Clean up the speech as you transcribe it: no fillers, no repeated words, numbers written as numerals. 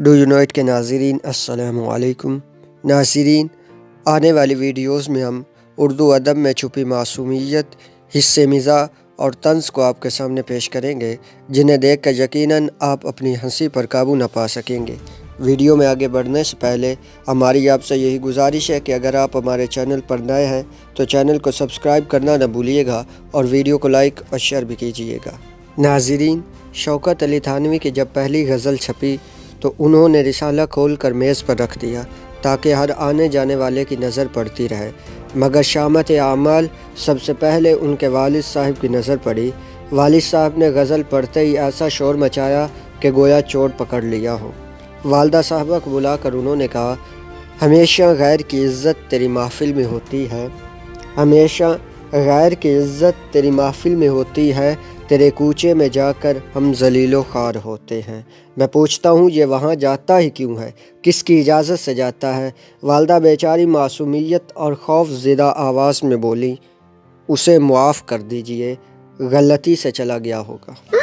Do unite کے ناظرین السلام علیکم۔ ناظرین، آنے والی ویڈیوز میں ہم اردو ادب میں چھپی معصومیت، حصے مزاح اور طنز کو آپ کے سامنے پیش کریں گے، جنہیں دیکھ کر یقیناً آپ اپنی ہنسی پر قابو نہ پا سکیں گے۔ ویڈیو میں آگے بڑھنے سے پہلے ہماری آپ سے یہی گزارش ہے کہ اگر آپ ہمارے چینل پر نئے ہیں تو چینل کو سبسکرائب کرنا نہ بھولیے گا اور ویڈیو کو لائک اور شیئر بھی کیجیے گا۔ ناظرین، شوکت علی تھانوی کی جب پہلی غزل چھپی تو انہوں نے رسالہ کھول کر میز پر رکھ دیا تاکہ ہر آنے جانے والے کی نظر پڑتی رہے، مگر شامت اعمال سب سے پہلے ان کے والد صاحب کی نظر پڑی۔ والد صاحب نے غزل پڑھتے ہی ایسا شور مچایا کہ گویا چوٹ پکڑ لیا ہو۔ والدہ صاحبہ کو بلا کر انہوں نے کہا، ہمیشہ غیر کی عزت تیری محفل میں ہوتی ہے، ہمیشہ غیر کی عزت تیری محفل میں ہوتی ہے، تیرے کوچے میں جا کر ہم ذلیل و خوار ہوتے ہیں۔ میں پوچھتا ہوں یہ وہاں جاتا ہی کیوں ہے، کس کی اجازت سے جاتا ہے؟ والدہ بیچاری معصومیت اور خوف زدہ آواز میں بولی، اسے معاف کر دیجئے، غلطی سے چلا گیا ہوگا۔